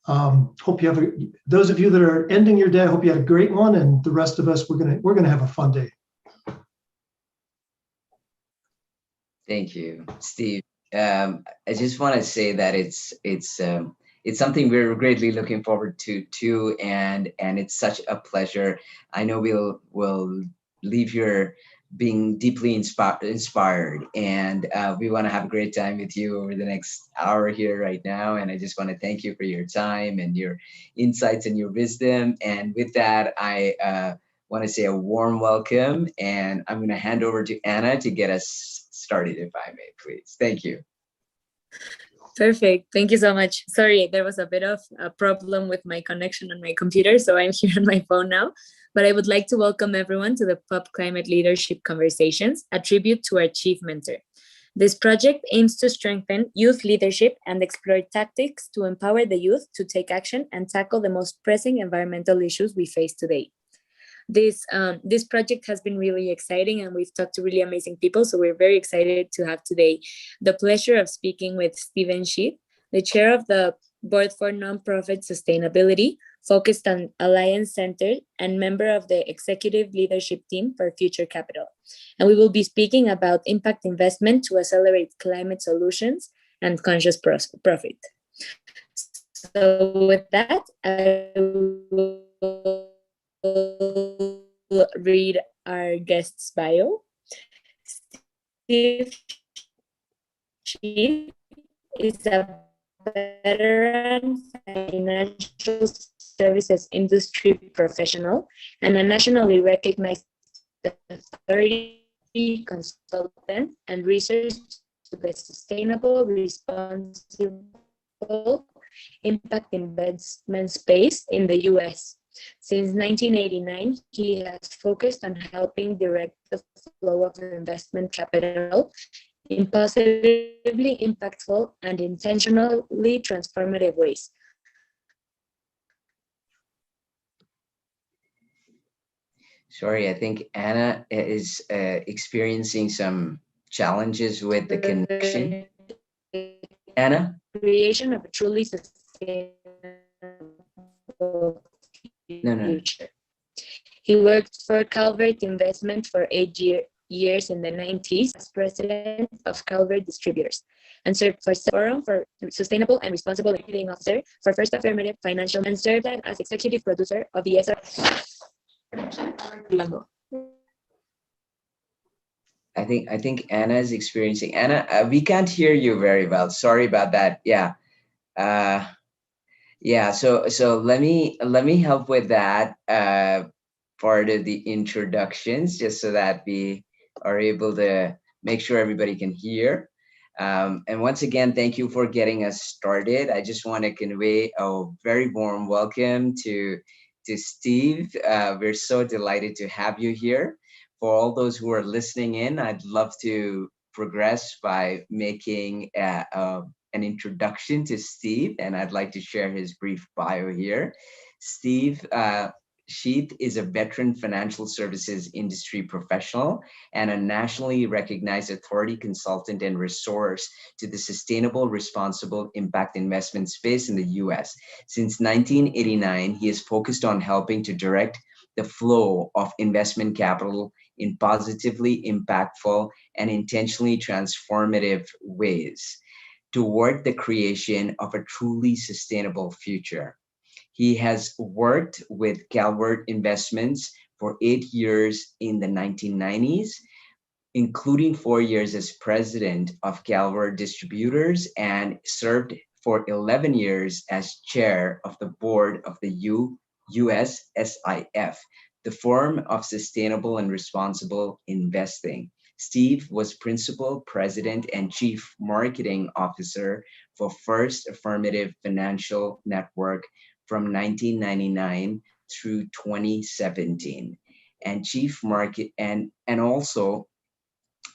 Hope you have those of you that are ending your day, I hope you had a great one, and the rest of us, we're gonna have a fun day. Thank you, Steve. I just want to say that it's something we're greatly looking forward to too, and it's such a pleasure. I know we'll leave here being deeply inspired, and we want to have a great time with you over the next hour here right now. And I just want to thank you for your time and your insights and your wisdom. And with that, I want to say a warm welcome, and I'm going to hand over to Anna to get us started, if I may, please. Thank you. Perfect. Thank you so much. Sorry, there was a bit of a problem with my connection on my computer, so I'm here on my phone now. But I would like to welcome everyone to the PUB Climate Leadership Conversations, a tribute to our chief mentor. This project aims to strengthen youth leadership and explore tactics to empower the youth to take action and tackle the most pressing environmental issues we face today. This project has been really exciting, and we've talked to really amazing people. So we're very excited to have today the pleasure of speaking with Steven Schueth, the chair of the Board for Nonprofit Sustainability, focused on Alliance Center, and member of the executive leadership team for Future Capital. And we will be speaking about impact investment to accelerate climate solutions and conscious profit. So with that, I will read our guest's bio. Steve Schueth is a veteran financial services industry professional and a nationally recognized authority consultant and research to the sustainable, responsible impact investment space in the U.S. Since 1989, he has focused on helping direct the flow of investment capital in positively impactful and intentionally transformative ways. Sorry, I think Anna is experiencing some challenges with the connection. Anna? Creation of a truly sustainable future. He worked for Calvert Investment for 8 years in the 90s as president of Calvert Distributors, and served for Forum for Sustainable and Responsible Marketing Officer for First Affirmative Financial, and served as executive producer of the SR. I think Anna is experiencing. Anna, we can't hear you very well. Sorry about that. Yeah. So let me help with that part of the introductions, just so that we are able to make sure everybody can hear. And once again, thank you for getting us started. I just want to convey a very warm welcome to Steve. We're so delighted to have you here. For all those who are listening in, I'd love to progress by making an introduction to Steve, and I'd like to share his brief bio here. Steve Schueth is a veteran financial services industry professional and a nationally recognized authority consultant and resource to the sustainable, responsible impact investment space in the US. Since 1989, he is focused on helping to direct the flow of investment capital in positively impactful and intentionally transformative ways toward the creation of a truly sustainable future. He has worked with Calvert Investments for 8 years in the 1990s, including 4 years as president of Calvert Distributors, and served for 11 years as chair of the board of the USSIF, the Forum of Sustainable and Responsible Investing. Steve was principal, president, and chief marketing officer for First Affirmative Financial Network from 1999 through 2017, and chief market and also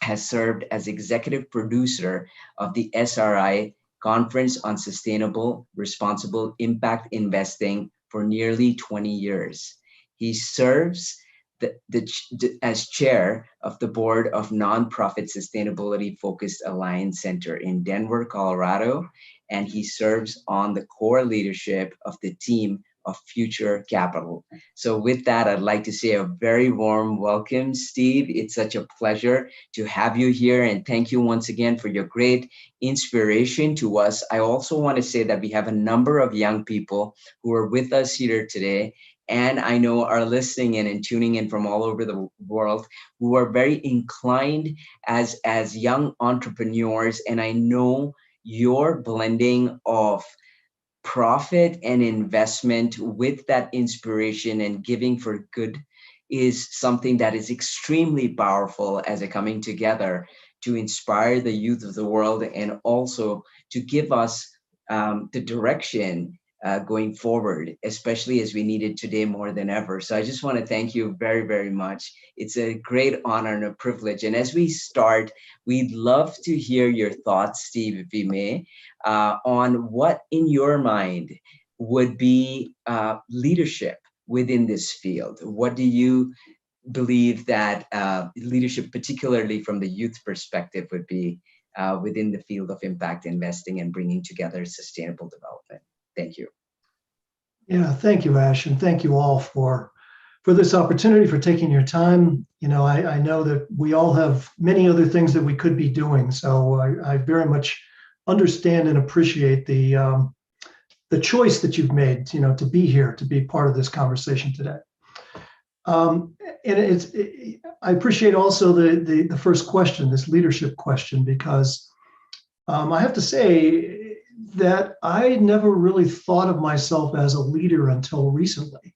has served as executive producer of the SRI Conference on Sustainable Responsible Impact Investing for nearly 20 years. He serves as chair of the board of Nonprofit Sustainability Focused Alliance Center in Denver, Colorado, and he serves on the core leadership of the team of Future Capital. So with that, I'd like to say a very warm welcome, Steve. It's such a pleasure to have you here, and thank you once again for your great inspiration to us. I also want to say that we have a number of young people who are with us here today, and I know are listening in and tuning in from all over the world, who are very inclined as young entrepreneurs. And I know your blending of profit and investment with that inspiration and giving for good is something that is extremely powerful as a coming together to inspire the youth of the world, and also to give us the direction going forward, especially as we need it today more than ever. So I just want to thank you very, very much. It's a great honor and a privilege. And as we start, we'd love to hear your thoughts, Steve, if we may, on what in your mind would be leadership within this field. What do you believe that leadership, particularly from the youth perspective, would be within the field of impact investing and bringing together sustainable development? Thank you. Yeah, thank you, Ash, and thank you all for this opportunity, for taking your time. You know, I know that we all have many other things that we could be doing, so I very much understand and appreciate the choice that you've made, you know, to be here, to be part of this conversation today. And I appreciate also the first question, this leadership question, because I have to say that I never really thought of myself as a leader until recently,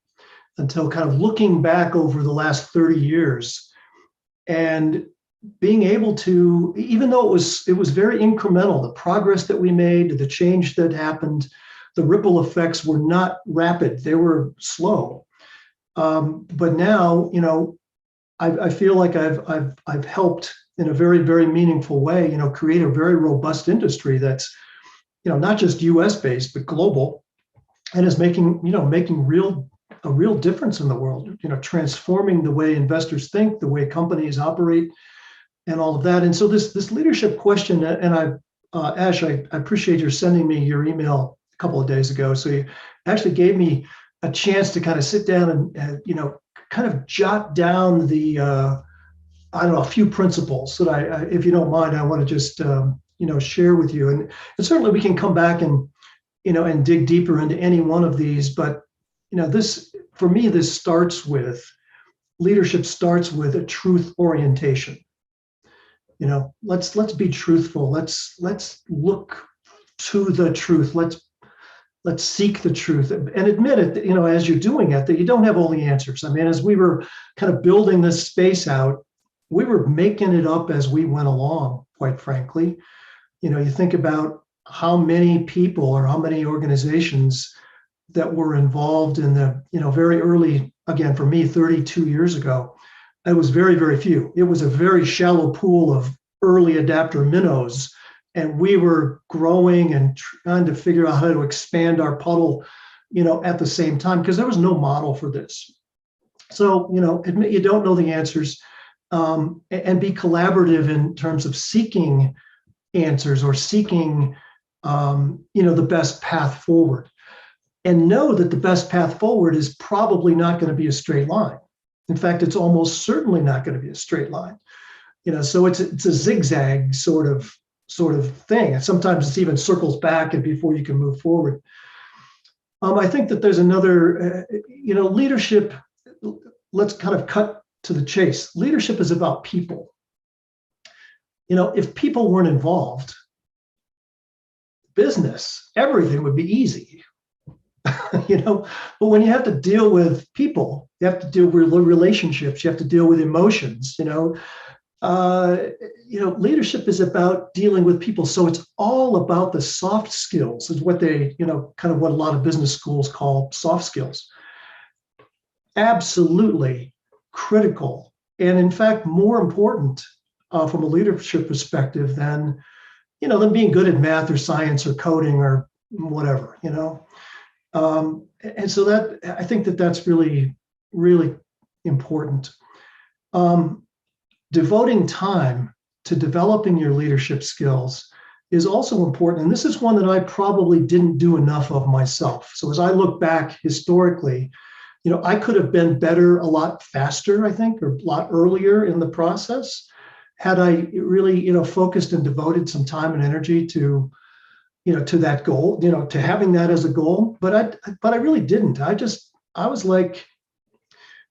until kind of looking back over the last 30 years and being able to, even though it was very incremental, the progress that we made, the change that happened, the ripple effects were not rapid, they were slow. But now, you know, I feel like I've helped in a very, very meaningful way, you know, create a very robust industry that's, you know, not just US based, but global, and is making a real difference in the world, you know, transforming the way investors think, the way companies operate, and all of that. And so this leadership question, and Ash, I appreciate your sending me your email a couple of days ago. So you actually gave me a chance to kind of sit down and you know, kind of jot down the I don't know, a few principles that I if you don't mind, I want to just you know, share with you. And certainly we can come back and, you know, and dig deeper into any one of these. But, you know, this, for me, this starts with, leadership starts with a truth orientation. You know, let's be truthful. Let's look to the truth. Let's seek the truth and admit it, you know, as you're doing it, that you don't have all the answers. I mean, as we were kind of building this space out, we were making it up as we went along, quite frankly. You know, you think about how many people or how many organizations that were involved in the, you know, very early, again, for me, 32 years ago, it was very, very few. It was a very shallow pool of early adapter minnows. And we were growing and trying to figure out how to expand our puddle, you know, at the same time, because there was no model for this. So, you know, admit you don't know the answers, and be collaborative in terms of seeking answers or seeking, you know, the best path forward, and know that the best path forward is probably not going to be a straight line. In fact, it's almost certainly not going to be a straight line. You know, so it's a zigzag sort of thing, and sometimes it's even circles back and before you can move forward. I think that there's another, you know, leadership. Let's kind of cut to the chase. Leadership is about people. You know, if people weren't involved, business, everything would be easy. You know, but when you have to deal with people, you have to deal with relationships, you have to deal with emotions, you know, leadership is about dealing with people. So it's all about the soft skills, is what they, you know, kind of what a lot of business schools call soft skills. Absolutely critical. And in fact, more important from a leadership perspective than, you know, than being good at math or science or coding or whatever, you know. And so that, I think that that's really, really important. Devoting time to developing your leadership skills is also important. And this is one that I probably didn't do enough of myself. So as I look back historically, I could have been better a lot faster, I think, or a lot earlier in the process had I really, focused and devoted some time and energy to, to that goal, to having that as a goal. But I really didn't. I was like,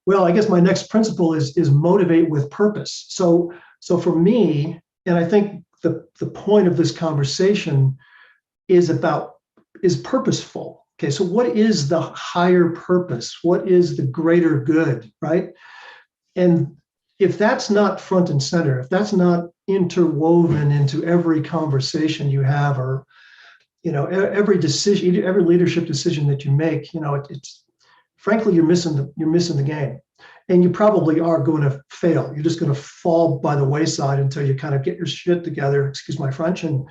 well, I guess my next principle is motivate with purpose. So for me, and I think the point of this conversation is purposeful. Okay, so what is the higher purpose? What is the greater good, right? And if that's not front and center, if that's not interwoven into every conversation you have, or every decision, every leadership decision that you make, it's frankly you're missing the game, and you probably are going to fail. You're just going to fall by the wayside until you kind of get your shit together. Excuse my French, and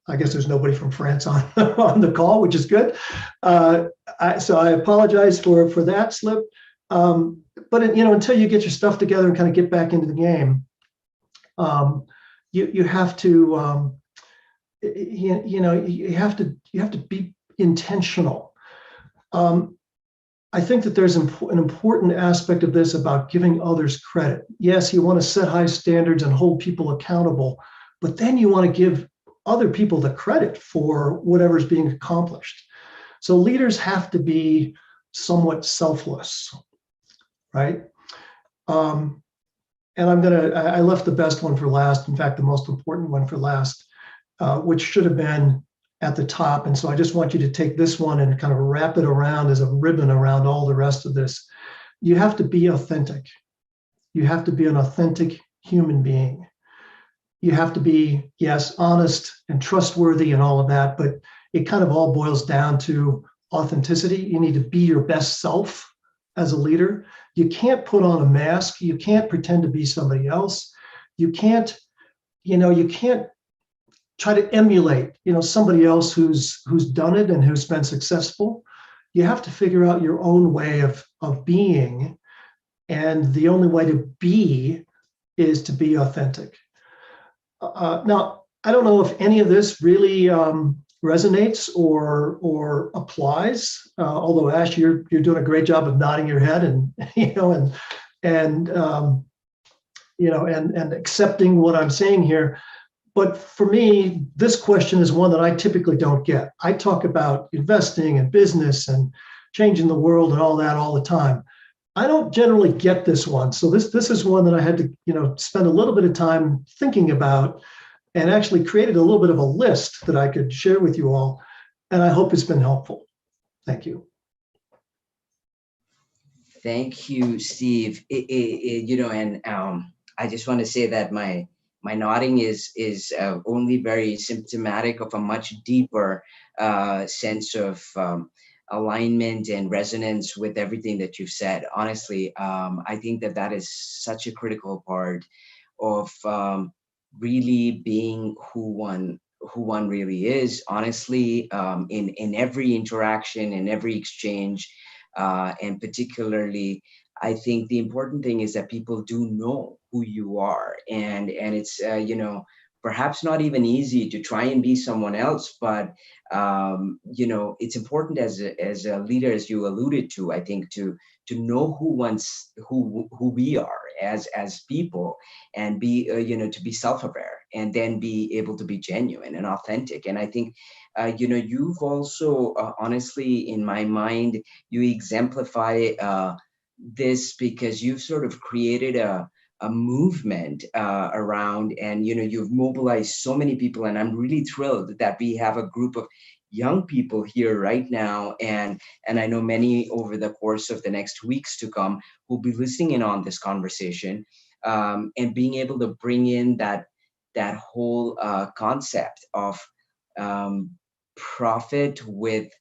I guess there's nobody from France on on the call, which is good. So I apologize for that slip. But until you get your stuff together and kind of get back into the game, you have to you have to be intentional. I think that there's an important aspect of this about giving others credit. Yes, you want to set high standards and hold people accountable, but then you want to give other people the credit for whatever's being accomplished. So leaders have to be somewhat selfless, right? And I left the best one for last. In fact, the most important one for last, which should have been at the top. And so I just want you to take this one and kind of wrap it around as a ribbon around all the rest of this. You have to be authentic. You have to be an authentic human being. You have to be, yes, honest and trustworthy and all of that, but it kind of all boils down to authenticity. You need to be your best self as a leader. You can't put on a mask. You can't pretend to be somebody else. You can't try to emulate, somebody else who's done it and who's been successful. You have to figure out your own way of being, and the only way to be is to be authentic. Now, I don't know if any of this really resonates or applies. Although Ash, you're doing a great job of nodding your head and and accepting what I'm saying here. But for me, this question is one that I typically don't get. I talk about investing and business and changing the world and all that all the time. I don't generally get this one. So this is one that I had to, spend a little bit of time thinking about, and actually created a little bit of a list that I could share with you all. And I hope it's been helpful. Thank you. Thank you, Steve. I just want to say that my nodding is only very symptomatic of a much deeper sense of alignment and resonance with everything that you've said. Honestly, I think that is such a critical part of really being who one really is. Honestly, in every interaction, in every exchange, and particularly, I think the important thing is that people do know who you are, and it's perhaps not even easy to try and be someone else, but it's important as a leader, as you alluded to, I think, to know who we are as people, and be to be self-aware, and then be able to be genuine and authentic. And I think you've also honestly, in my mind, you exemplify this, because you've sort of created a movement around, and you've mobilized so many people, and I'm really thrilled that we have a group of young people here right now, and I know many over the course of the next weeks to come who'll be listening in on this conversation, and being able to bring in that whole concept of profit with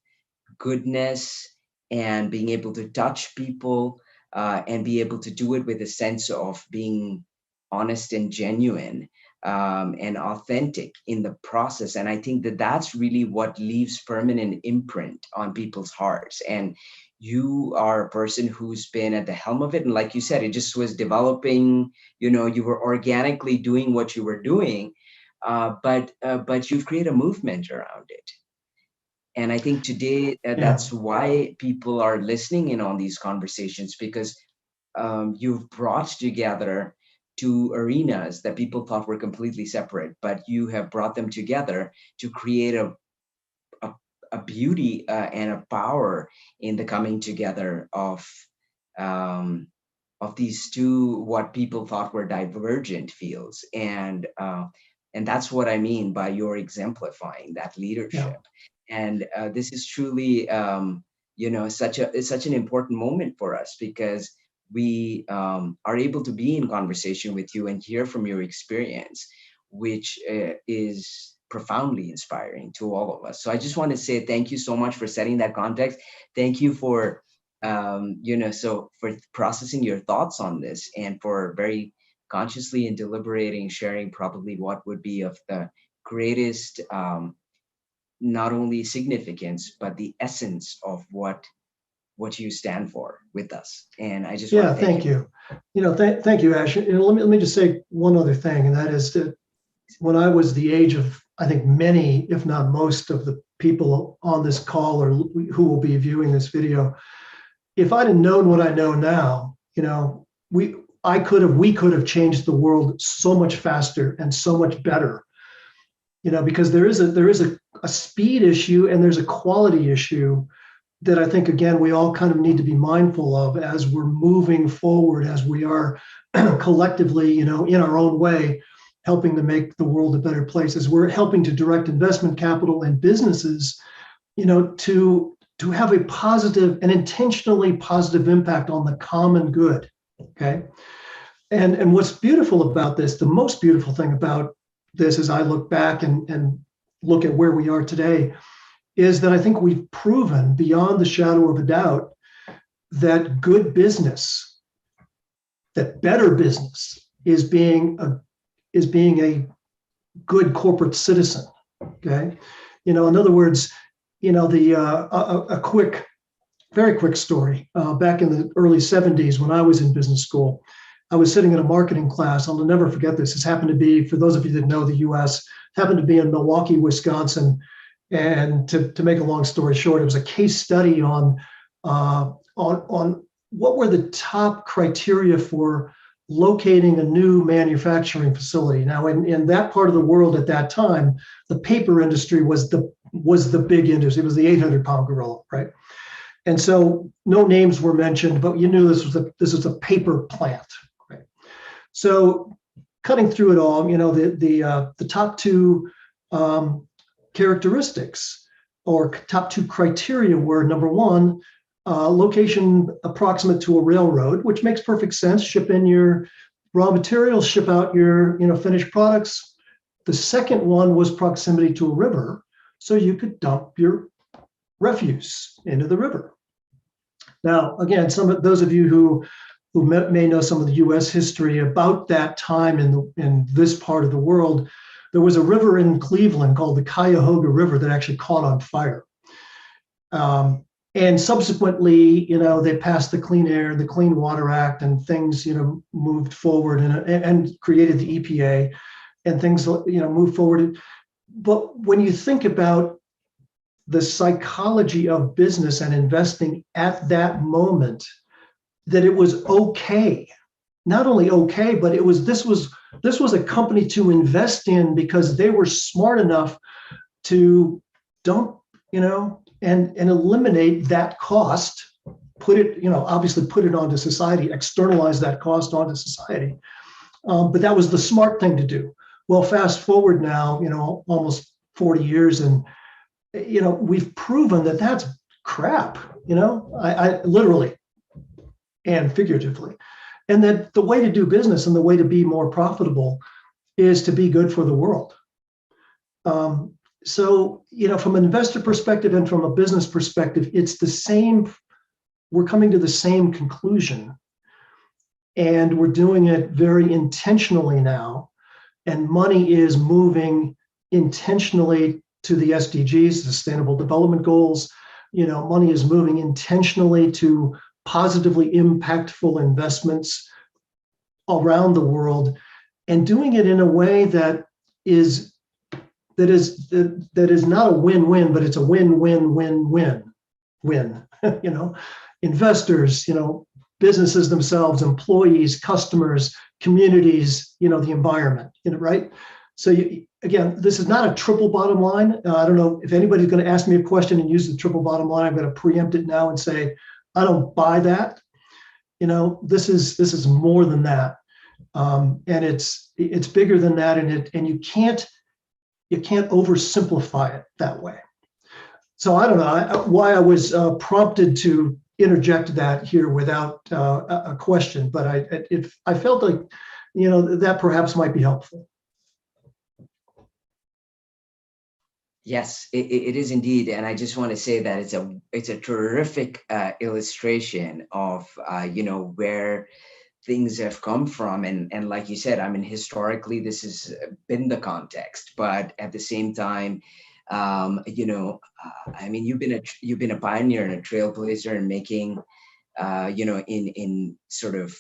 goodness, and being able to touch people, and be able to do it with a sense of being honest and genuine, and authentic in the process. And I think that's really what leaves permanent imprint on people's hearts. And you are a person who's been at the helm of it. And like you said, it just was developing, you were organically doing what you were doing. but you've created a movement around it. And I think today that's why people are listening in on these conversations, because you've brought together two arenas that people thought were completely separate, but you have brought them together to create a beauty and a power in the coming together of these two, what people thought were divergent fields. And that's what I mean by you're exemplifying that leadership. And this is truly, such an important moment for us, because we are able to be in conversation with you and hear from your experience, which is profoundly inspiring to all of us. So I just want to say thank you so much for setting that context. Thank you for, for processing your thoughts on this, and for very consciously and deliberating, sharing probably what would be of the greatest, not only significance, but the essence of what you stand for with us. And I just want to thank you. Thank you, Ash. Let me just say one other thing, and that is that when I was the age of, I think many, if not most, of the people on this call or who will be viewing this video, if I'd have known what I know now, we could have changed the world so much faster and so much better. Because there is a speed issue and there's a quality issue that I think, again, we all kind of need to be mindful of as we're moving forward, as we are collectively, in our own way, helping to make the world a better place, as we're helping to direct investment capital and businesses, to have a positive and intentionally positive impact on the common good. Okay. And what's beautiful about this, the most beautiful thing about this, as I look back and look at where we are today, is that I think we've proven beyond the shadow of a doubt that good business, that better business is being a good corporate citizen. Okay. In other words, a very quick story. Back in the early 70s, when I was in business school, I was sitting in a marketing class. I'll never forget this. This happened to be, for those of you that know the US, happened to be in Milwaukee, Wisconsin. And to make a long story short, it was a case study on what were the top criteria for locating a new manufacturing facility. Now, in that part of the world at that time, the paper industry was the big industry. It was the 800-pound gorilla, right? And so no names were mentioned, but you knew this was a paper plant, right? So cutting through it all, the top two characteristics or top two criteria were, number one, location approximate to a railroad, which makes perfect sense. Ship in your raw materials, ship out your finished products. The second one was proximity to a river, so you could dump your refuse into the river. Now, again, some of those of you who may know some of the U.S. history about that time in this part of the world, there was a river in Cleveland called the Cuyahoga River that actually caught on fire. And subsequently, they passed the Clean Air, the Clean Water Act, and things, moved forward and created the EPA, and things, moved forward. But when you think about the psychology of business and investing at that moment, that it was okay, not only okay, but this was a company to invest in because they were smart enough to dump, and eliminate that cost, put it, obviously put it onto society, externalize that cost onto society. But that was the smart thing to do. Well, fast forward now, almost 40 years, and we've proven that that's crap, I literally and figuratively. And that the way to do business and the way to be more profitable is to be good for the world. So, from an investor perspective and from a business perspective, it's the same. We're coming to the same conclusion, and we're doing it very intentionally now. And money is moving intentionally to the SDGs, Sustainable Development Goals. Money is moving intentionally to positively impactful investments around the world, and doing it in a way that is that is not a win-win, but it's a win-win-win-win-win. Investors, businesses themselves, employees, customers, communities, the environment, right? So again, this is not a triple bottom line. I don't know if anybody's going to ask me a question and use the triple bottom line. I'm going to preempt it now and say, I don't buy that. This is more than that. And it's bigger than that. And you can't oversimplify it that way. So I don't know why I was prompted to interject that here without a question, but I felt like, that perhaps might be helpful. Yes, it is indeed, and I just want to say that it's a terrific illustration of where things have come from, and like you said, I mean, historically this has been the context, but at the same time, I mean, you've been a pioneer and a trailblazer in making, in sort of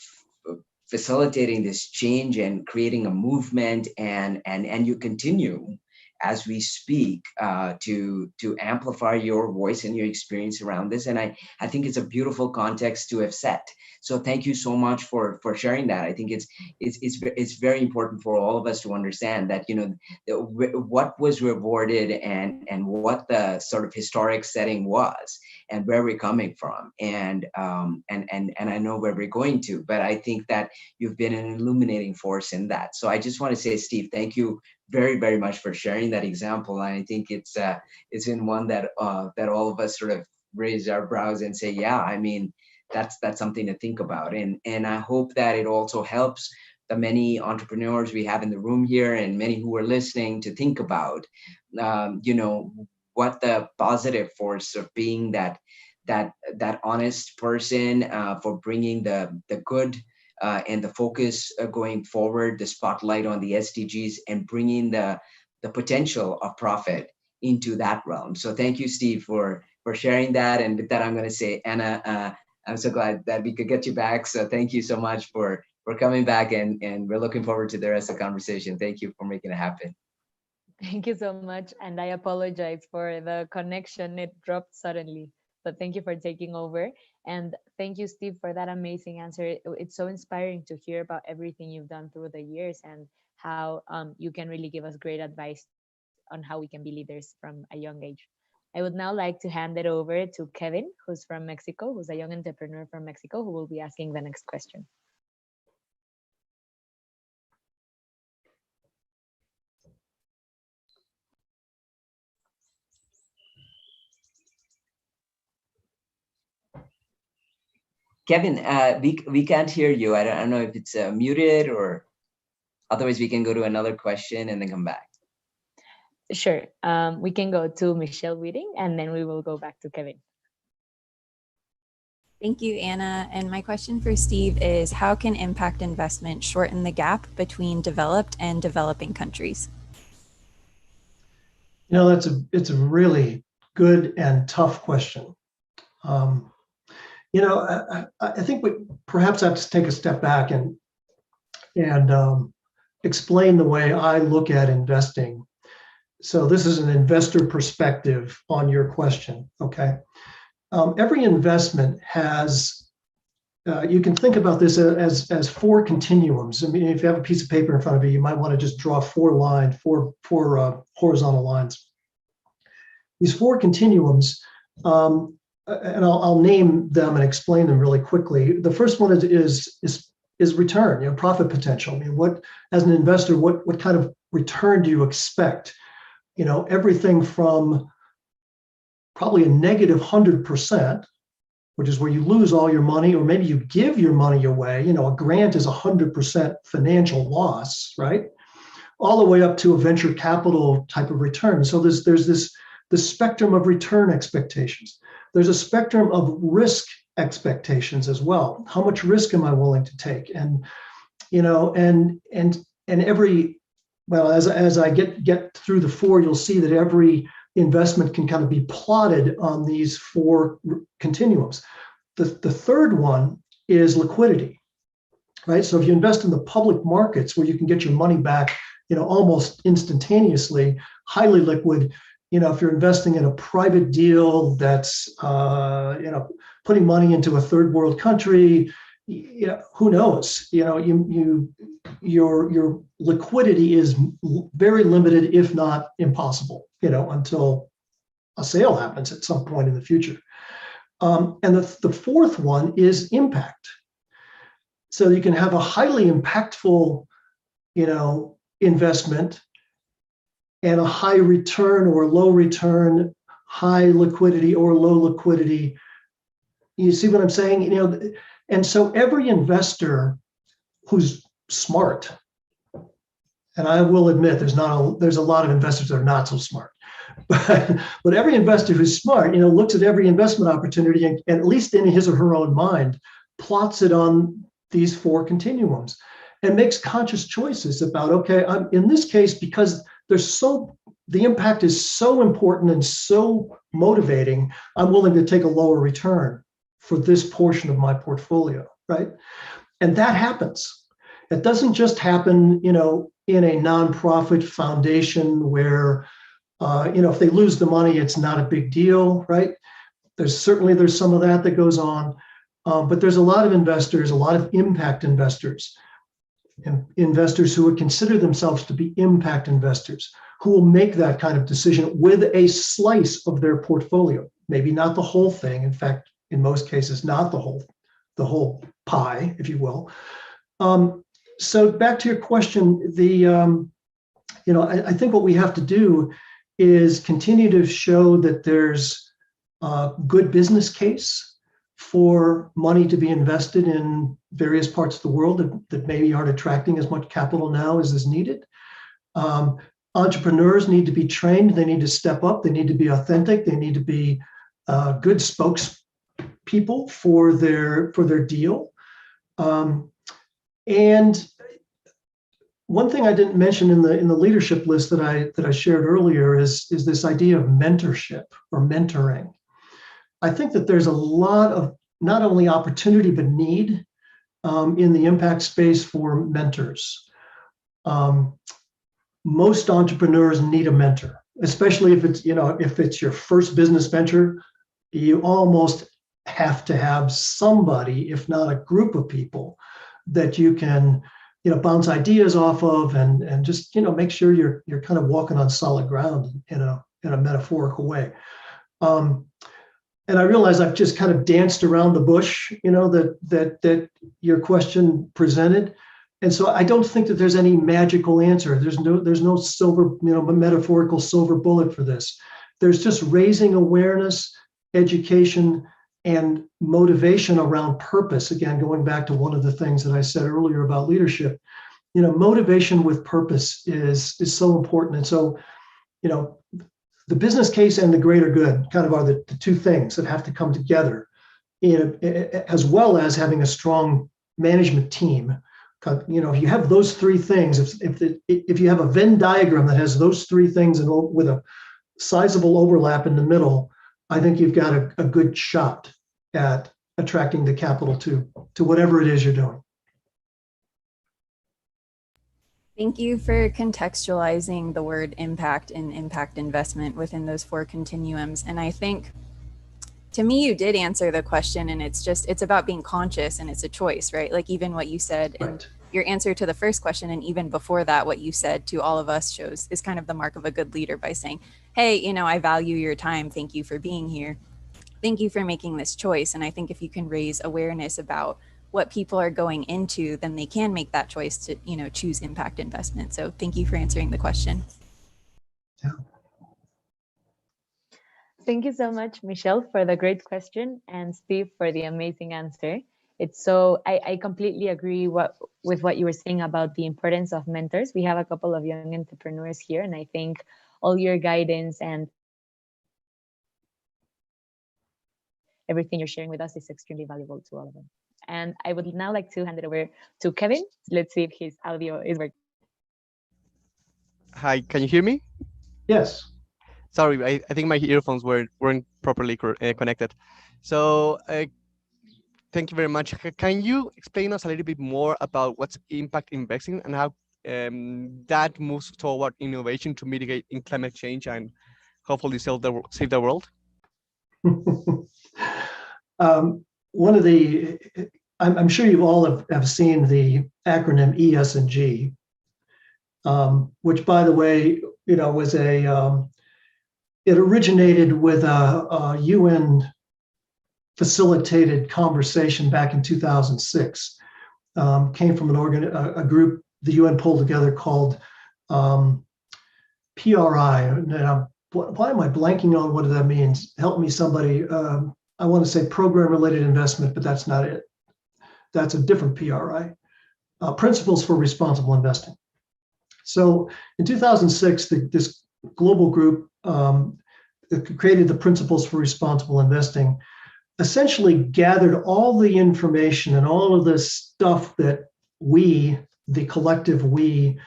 facilitating this change and creating a movement, and you continue as we speak to amplify your voice and your experience around this. And I think it's a beautiful context to have set. So thank you so much for sharing that. I think it's very important for all of us to understand that, what was rewarded and what the sort of historic setting was and where we're coming from. And I know where we're going to, but I think that you've been an illuminating force in that. So I just want to say, Steve, thank you very, very much for sharing that example. And I think it's in one that all of us sort of raise our brows and say, yeah, I mean, that's something to think about. And I hope that it also helps the many entrepreneurs we have in the room here and many who are listening to think about, what the positive force of being that honest person, for bringing the good and the focus going forward, the spotlight on the SDGs, and bringing the potential of profit into that realm. So thank you, Steve, for sharing that. And with that, I'm going to say, Anna, I'm so glad that we could get you back. So thank you so much for coming back, and we're looking forward to the rest of the conversation. Thank you for making it happen. Thank you so much. And I apologize for the connection. It dropped suddenly. But thank you for taking over. And thank you, Steve, for that amazing answer. It's so inspiring to hear about everything you've done through the years and how you can really give us great advice on how we can be leaders from a young age. I would now like to hand it over to Kevin, who's from Mexico, who's a young entrepreneur from Mexico, who will be asking the next question. Kevin, we can't hear you. I don't know if it's muted, or otherwise we can go to another question and then come back. Sure. We can go to Michelle Whiting, and then we will go back to Kevin. Thank you, Anna. And my question for Steve is, how can impact investment shorten the gap between developed and developing countries? It's a really good and tough question. I think we perhaps have to take a step back and explain the way I look at investing. So this is an investor perspective on your question, okay? Every investment has, you can think about this as four continuums. I mean, if you have a piece of paper in front of you, you might want to just draw four horizontal lines. These four continuums, and I'll name them and explain them really quickly. The first one is return, profit potential. I mean, as an investor, what kind of return do you expect? Everything from probably a negative 100%, which is where you lose all your money, or maybe you give your money away. A grant is 100% financial loss, right? All the way up to a venture capital type of return. So there's the spectrum of return expectations. There's a spectrum of risk expectations as well. How much risk am I willing to take? And every, well, as I get through the four, you'll see that every investment can kind of be plotted on these four continuums. The third one is liquidity, right? So if you invest in the public markets where you can get your money back almost instantaneously, highly liquid. If you're investing in a private deal that's, putting money into a third world country, who knows? Your liquidity is very limited, if not impossible, until a sale happens at some point in the future. And the fourth one is impact. So you can have a highly impactful, investment and a high return or low return, high liquidity or low liquidity. You see what I'm saying? And so every investor who's smart, and I will admit there's a lot of investors that are not so smart, but every investor who's smart, looks at every investment opportunity and at least in his or her own mind, plots it on these four continuums and makes conscious choices about, okay, in this case, because the impact is so important and so motivating, I'm willing to take a lower return for this portion of my portfolio, right? And that happens. It doesn't just happen, in a nonprofit foundation where, if they lose the money, it's not a big deal, right? There's some of that goes on, but there's a lot of investors, a lot of impact investors, and investors who would consider themselves to be impact investors, who will make that kind of decision with a slice of their portfolio, maybe not the whole thing. In fact, in most cases, not the whole pie, if you will. So back to your question, I think what we have to do is continue to show that there's a good business case for money to be invested in various parts of the world that maybe aren't attracting as much capital now as is needed. Entrepreneurs need to be trained. They need to step up. They need to be authentic. They need to be good spokespeople for their deal. And one thing I didn't mention in the leadership list that I shared earlier is this idea of mentorship or mentoring. I think that there's a lot of not only opportunity but need in the impact space for mentors. Most entrepreneurs need a mentor, especially if it's your first business venture. You almost have to have somebody, if not a group of people, that you can bounce ideas off of and just make sure you're kind of walking on solid ground in a metaphorical way. And I realize I've just kind of danced around the bush, that your question presented. And so I don't think that there's any magical answer. There's no silver, metaphorical silver bullet for this. There's just raising awareness, education, and motivation around purpose. Again, going back to one of the things that I said earlier about leadership, motivation with purpose is so important. And so, the business case and the greater good kind of are the two things that have to come together, as well as having a strong management team. If you have those three things, if you have a Venn diagram that has those three things and with a sizable overlap in the middle, I think you've got a good shot at attracting the capital to whatever it is you're doing. Thank you for contextualizing the word impact and impact investment within those four continuums. And I think, to me, you did answer the question, and it's about being conscious, and it's a choice, right? Like even what you said in your answer to the first question, and even before that, what you said to all of us is kind of the mark of a good leader by saying, hey, I value your time. Thank you for being here. Thank you for making this choice. And I think if you can raise awareness about what people are going into, then they can make that choice to, choose impact investment. So thank you for answering the question. Yeah. Thank you so much, Michelle, for the great question, and Steve for the amazing answer. I completely agree with what you were saying about the importance of mentors. We have a couple of young entrepreneurs here, and I think all your guidance and everything you're sharing with us is extremely valuable to all of them. And I would now like to hand it over to Kevin. Let's see if his audio is working. Hi, can you hear me? Yes. Sorry, I think my earphones weren't properly connected. So thank you very much. Can you explain us a little bit more about what's impact investing and how that moves toward innovation to mitigate in climate change and hopefully save the world? One of the, I'm sure you all have seen the acronym ES&G, which, by the way, was it originated with a UN facilitated conversation back in 2006. Came from a group the UN pulled together called PRI. And why am I blanking on what that means? Help me, somebody. I want to say program related investment, but that's not it. That's a different PRI. Principles for Responsible Investing. So in 2006, this global group created the Principles for Responsible Investing, essentially gathered all the information and all of this stuff that we, the collective we,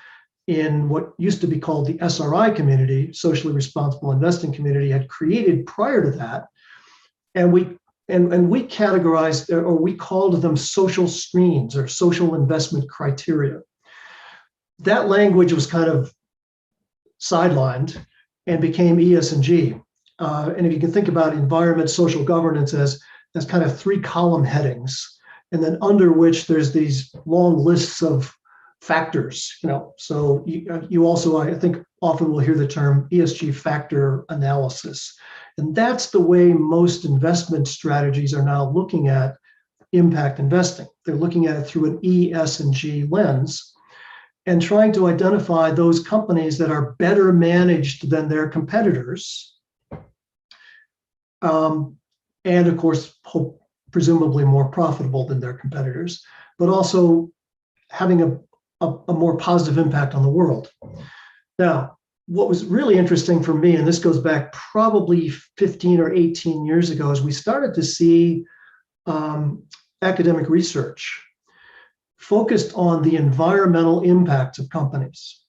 in what used to be called the SRI community, socially responsible investing community, had created prior to that. And we categorized, or we called them social screens or social investment criteria. That language was kind of sidelined and became ES&G. And if you can think about environment, social governance as kind of 3-column headings, and then under which there's these long lists of factors, So you also, I think, often will hear the term ESG factor analysis. And that's the way most investment strategies are now looking at impact investing. They're looking at it through an ES&G lens and trying to identify those companies that are better managed than their competitors. And of course, presumably more profitable than their competitors, but also having a more positive impact on the world. Now, what was really interesting for me, and this goes back probably 15 or 18 years ago, is we started to see academic research focused on the environmental impact of companies.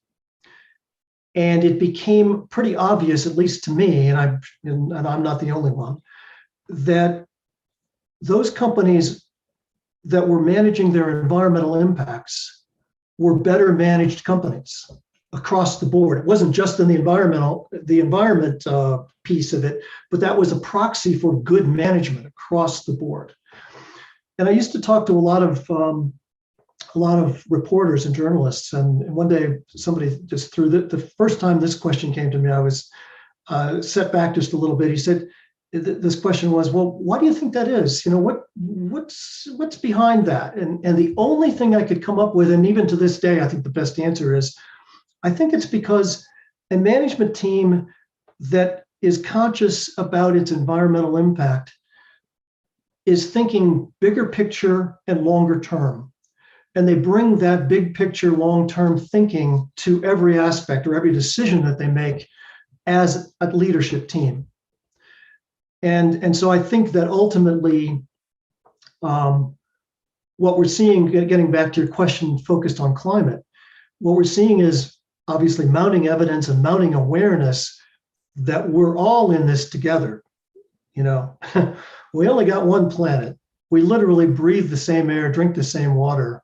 And it became pretty obvious, at least to me, and I'm not the only one, that those companies that were managing their environmental impacts were better managed companies across the board. It wasn't just in the environment piece of it, but that was a proxy for good management across the board. And I used to talk to a lot of reporters and journalists, and one day somebody just threw the first time this question came to me, I was set back just a little bit. He said, this question was, well, why do you think that is? What's behind that? And the only thing I could come up with, and even to this day, I think the best answer is, I think it's because a management team that is conscious about its environmental impact is thinking bigger picture and longer term. And they bring that big picture, long-term thinking to every aspect or every decision that they make as a leadership team. And so I think that ultimately, what we're seeing, getting back to your question focused on climate, what we're seeing is obviously mounting evidence and mounting awareness that we're all in this together. We only got one planet. We literally breathe the same air, drink the same water.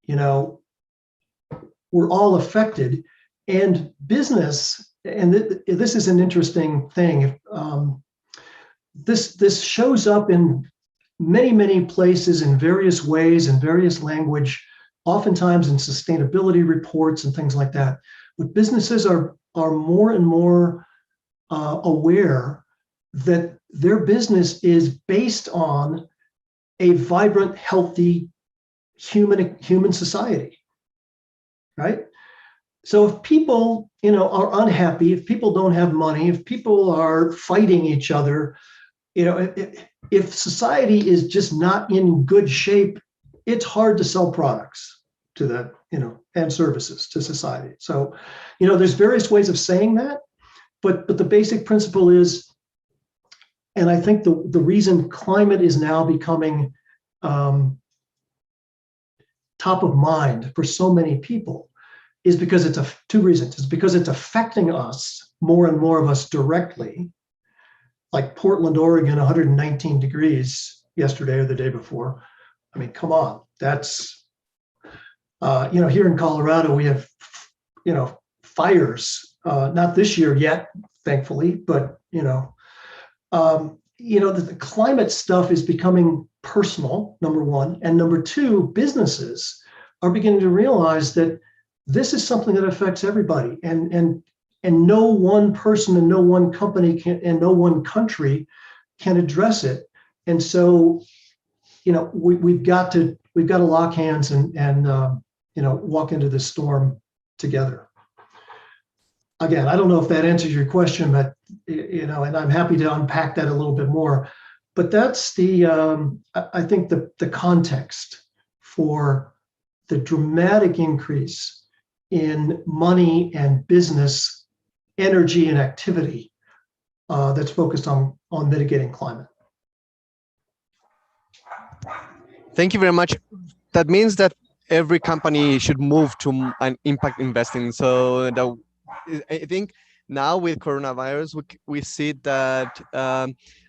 We're all affected. And business, and this is an interesting thing. This shows up in many, many places in various ways, in various language, oftentimes in sustainability reports and things like that. But businesses are more and more aware that their business is based on a vibrant, healthy human society, right? So if people, are unhappy, if people don't have money, if people are fighting each other, if society is just not in good shape, it's hard to sell products to that, and services to society. So, there's various ways of saying that, but the basic principle is, and I think the reason climate is now becoming top of mind for so many people is because it's two reasons. It's because it's affecting us, more and more of us directly, like Portland, Oregon, 119 degrees yesterday or the day before. I mean, come on, that's Here in Colorado, we have, fires, not this year yet, thankfully, but, the climate stuff is becoming personal, number one. And number two, businesses are beginning to realize that this is something that affects everybody. And no one person and no one company and no one country can address it. And so, we've got to lock hands and walk into this storm together. Again, I don't know if that answers your question, but and I'm happy to unpack that a little bit more. But that's I think the context for the dramatic increase in money and business energy and activity that's focused on mitigating climate. Thank you very much. That means that every company should move to an impact investing. So I think now with coronavirus, we see that,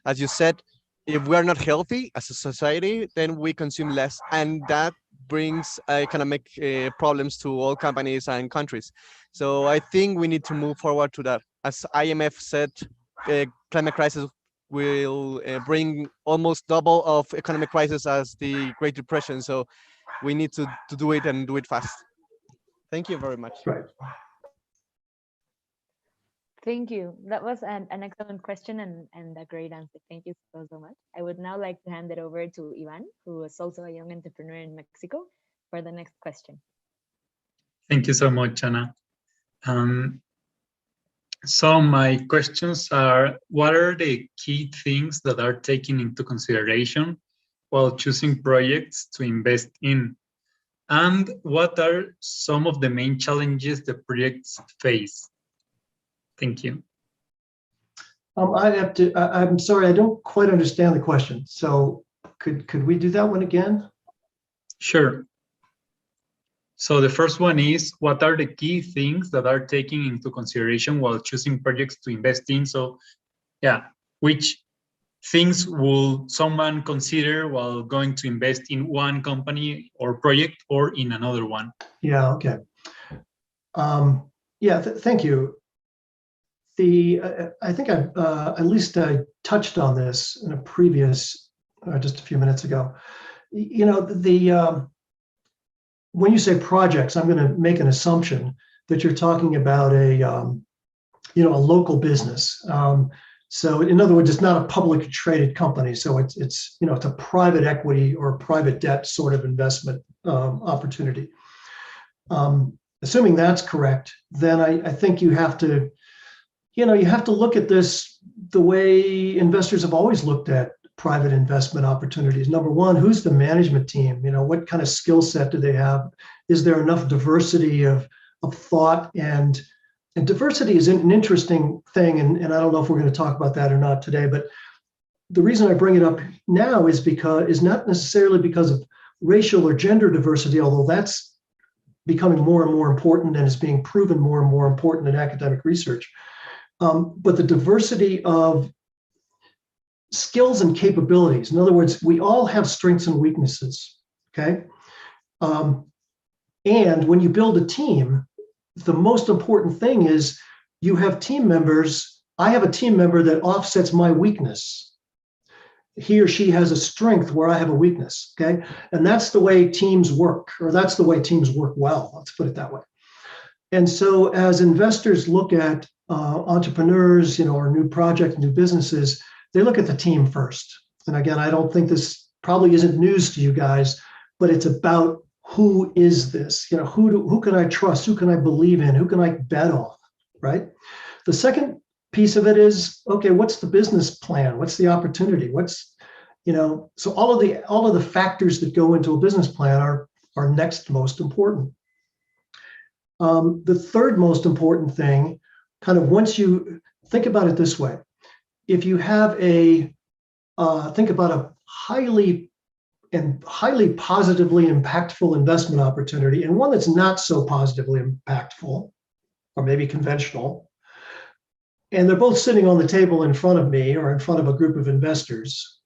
as you said, if we are not healthy as a society, then we consume less, and that brings economic problems to all companies and countries. So I think we need to move forward to that. As IMF said, climate crisis will bring almost double of economic crisis as the Great Depression. So we need to do it and do it fast. Thank you very much. Right. Thank you. That was an excellent question and a great answer. Thank you so much. I would now like to hand it over to Ivan, who is also a young entrepreneur in Mexico, for the next question. Thank you so much, Anna. So my questions are, what are the key things that are taken into consideration while choosing projects to invest in? And what are some of the main challenges the projects face? Thank you. I'm sorry, I don't quite understand the question. So could we do that one again? Sure. So the first one is, what are the key things that are taken into consideration while choosing projects to invest in? So yeah, which things will someone consider while going to invest in one company or project or in another one? Yeah, okay. Thank you. I think at least I touched on this in a previous, just a few minutes ago. When you say projects, I'm going to make an assumption that you're talking about a local business. So in other words, it's not a publicly traded company. So it's a private equity or private debt sort of investment opportunity. Assuming that's correct, then I think you have to look at this the way investors have always looked at private investment opportunities. Number one, who's the management team? What kind of skill set do they have? Is there enough diversity of thought? And diversity is an interesting thing, and I don't know if we're going to talk about that or not today, but the reason I bring it up now is not necessarily because of racial or gender diversity, although that's becoming more and more important and is being proven more and more important in academic research. But the diversity of skills and capabilities. In other words, we all have strengths and weaknesses, okay? And when you build a team, the most important thing is you have team members. I have a team member that offsets my weakness. He or she has a strength where I have a weakness, okay? And that's the way teams work, or that's the way teams work well, let's put it that way. And so as investors look at entrepreneurs, or new projects, new businesses, they look at the team first. And again, I don't think this probably isn't news to you guys, but it's about who is this? Who can I trust? Who can I believe in? Who can I bet on, right? The second piece of it is, okay, what's the business plan? What's the opportunity? So all of the factors that go into a business plan are next most important. The third most important thing, kind of once you think about it this way, if you have think about a highly positively impactful investment opportunity and one that's not so positively impactful, or maybe conventional, and they're both sitting on the table in front of me or in front of a group of investors,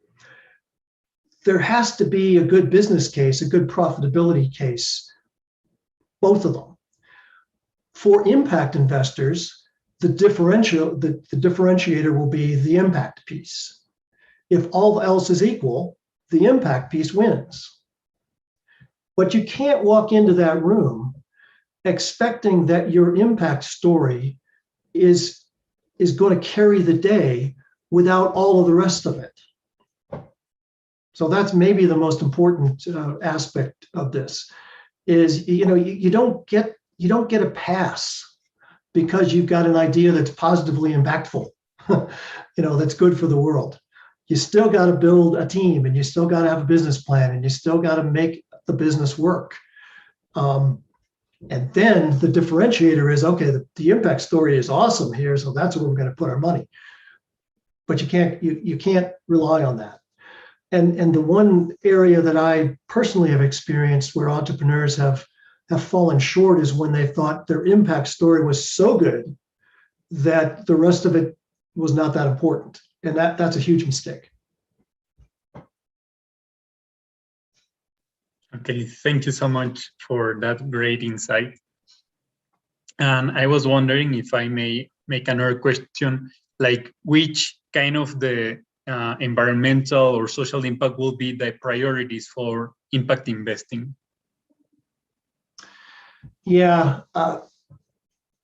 there has to be a good business case, a good profitability case both of them. For impact investors, the differentiator will be the impact piece. If all else is equal, the impact piece wins. But you can't walk into that room expecting that your impact story is going to carry the day without all of the rest of it. So that's maybe the most important aspect of this is, you don't get a pass because you've got an idea that's positively impactful, that's good for the world. You still got to build a team, and you still got to have a business plan, and you still got to make the business work. And then the differentiator is, okay, the impact story is awesome here, so that's where we're going to put our money. But you can't rely on that. And the one area that I personally have experienced where entrepreneurs have fallen short is when they thought their impact story was so good that the rest of it was not that important. And that's a huge mistake. Okay, thank you so much for that great insight. And I was wondering if I may make another question, like which kind of the environmental or social impact will be the priorities for impact investing? Yeah,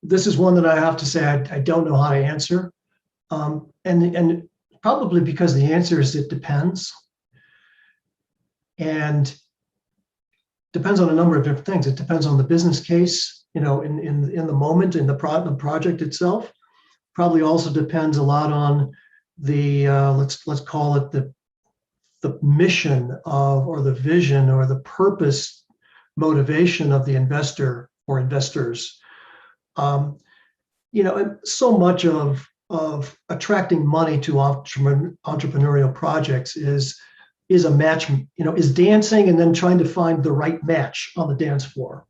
this is one that I have to say I don't know how to answer. And probably because the answer is it depends. And depends on a number of different things. It depends on the business case, in the moment, in the project itself. Probably also depends a lot on the let's call it the mission of, or the vision, or the purpose motivation of the investor or investors. And so much of attracting money to entrepreneurial projects is a match, is dancing and then trying to find the right match on the dance floor,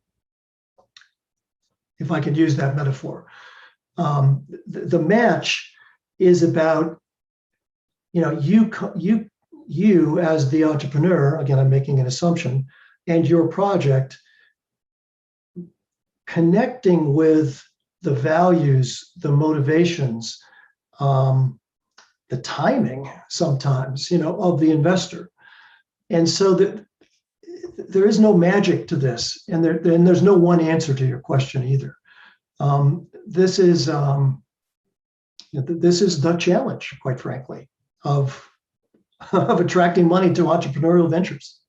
if I could use that metaphor. The match is about, you as the entrepreneur, again, I'm making an assumption, and your project connecting with the values, the motivations, the timing sometimes, of the investor. And so that there is no magic to this, and there's no one answer to your question either. This is the challenge, quite frankly, of attracting money to entrepreneurial ventures.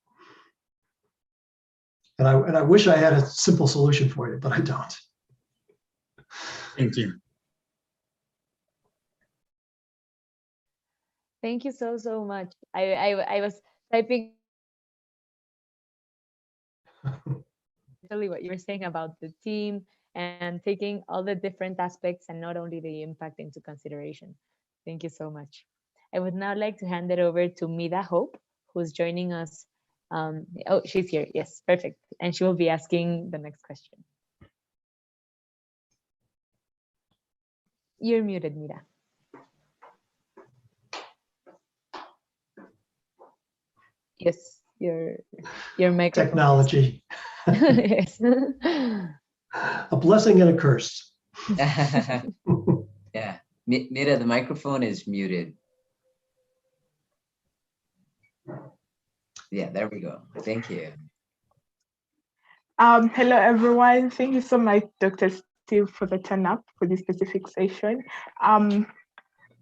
And I wish I had a simple solution for you, but I don't. Thank you. Thank you so much. I was typing what you were saying about the team and taking all the different aspects and not only the impact into consideration. Thank you so much. I would now like to hand it over to Mida Hope, who's joining us. Oh, she's here. Yes, perfect. And she will be asking the next question. You're muted, Mida. Yes, your microphone. Technology. Yes. A blessing and a curse. Yeah, Mira, the microphone is muted. Yeah, there we go. Thank you. Hello, everyone. Thank you so much, Dr. Steve, for the turn up for this specific session.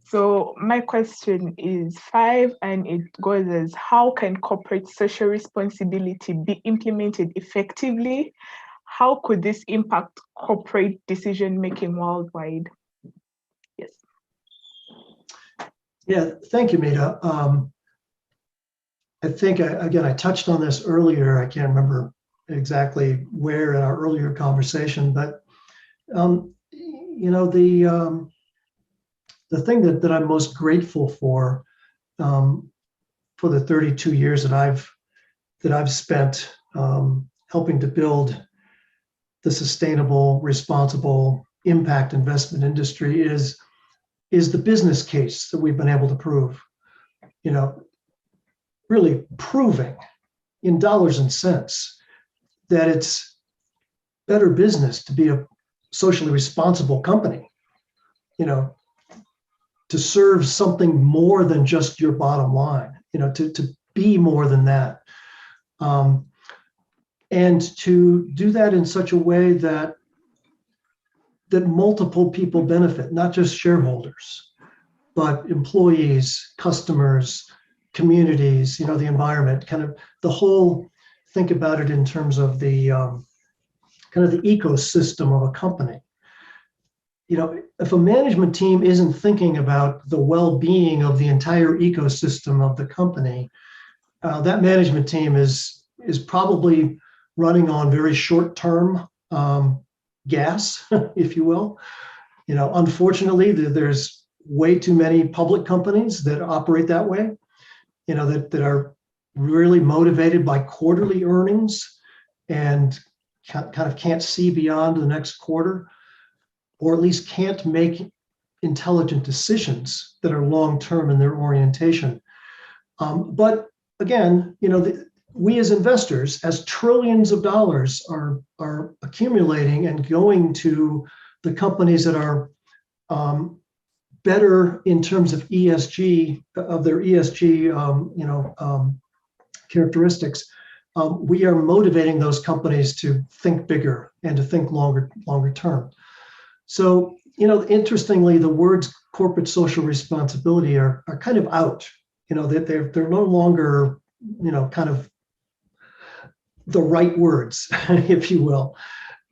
So my question is 5, and it goes as, how can corporate social responsibility be implemented effectively? How could this impact corporate decision-making worldwide? Yes. Yeah, thank you, Mida. I think, again, I touched on this earlier. I can't remember exactly where in our earlier conversation, but the thing that I'm most grateful for the 32 years that I've spent helping to build the sustainable, responsible impact investment industry is the business case that we've been able to prove. Really proving in dollars and cents that better business to be a socially responsible company, to serve something more than just your bottom line, to be more than that. And to do that in such a way that multiple people benefit, not just shareholders, but employees, customers, communities, the environment, kind of the whole, think about it in terms of the kind of the ecosystem of a company. If a management team isn't thinking about the well-being of the entire ecosystem of the company, that management team is probably running on very short-term gas, if you will. Unfortunately, there's way too many public companies that operate that way, that are really motivated by quarterly earnings and kind of can't see beyond the next quarter, or at least can't make intelligent decisions that are long-term in their orientation. But again, we as investors, as trillions of dollars are accumulating and going to the companies that are better in terms of ESG, of their ESG, characteristics, we are motivating those companies to think bigger and to think longer term. So, interestingly, the words corporate social responsibility are kind of out. They're no longer, kind of the right words, if you will.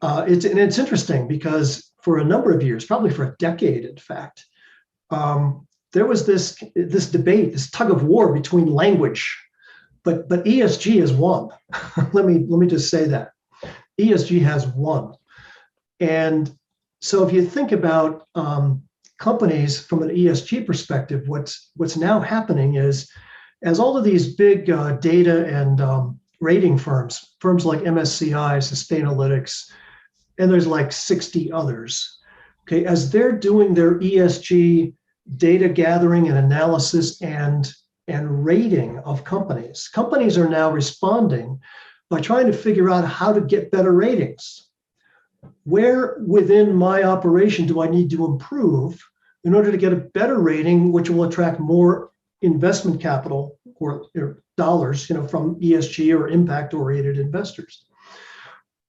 It's interesting because for a number of years, probably for a decade, in fact, there was this debate, this tug of war between language, but ESG has won. let me just say that ESG has won. And so if you think about companies from an ESG perspective, what's now happening is, as all of these big data and rating firms like MSCI, Sustainalytics, and there's like 60 others, okay, as they're doing their ESG data gathering and analysis and rating of companies are now responding by trying to figure out how to get better ratings. Where within my operation do I need to improve in order to get a better rating, which will attract more investment capital or dollars, from ESG or impact-oriented investors?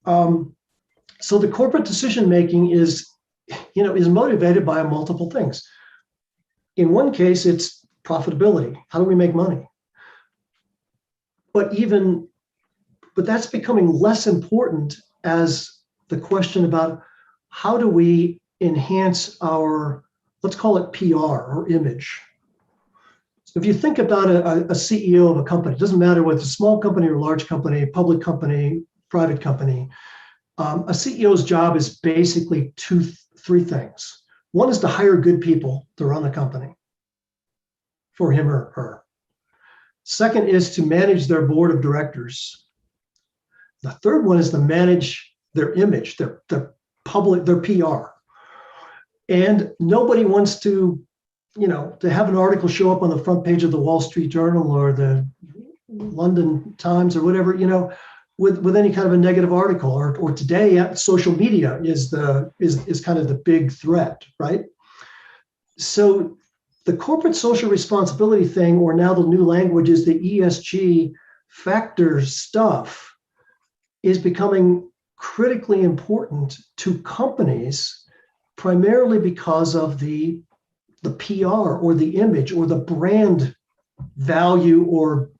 So the corporate decision-making is motivated by multiple things. In one case, it's profitability. How do we make money? But that's becoming less important as the question about how do we enhance our, let's call it PR or image. So if you think about a CEO of a company, it doesn't matter whether it's a small company or large company, public company, private company, a CEO's job is basically three things. One is to hire good people to run the company for him or her. Second is to manage their board of directors. The third one is to manage their image, their public, their PR. And nobody wants to have an article show up on the front page of the Wall Street Journal or the London Times or whatever, with any kind of a negative article. Or today, social media is kind of the big threat, right? So the corporate social responsibility thing, or now the new language is the ESG factors stuff, is becoming critically important to companies, primarily because of the PR or the image or the brand value, or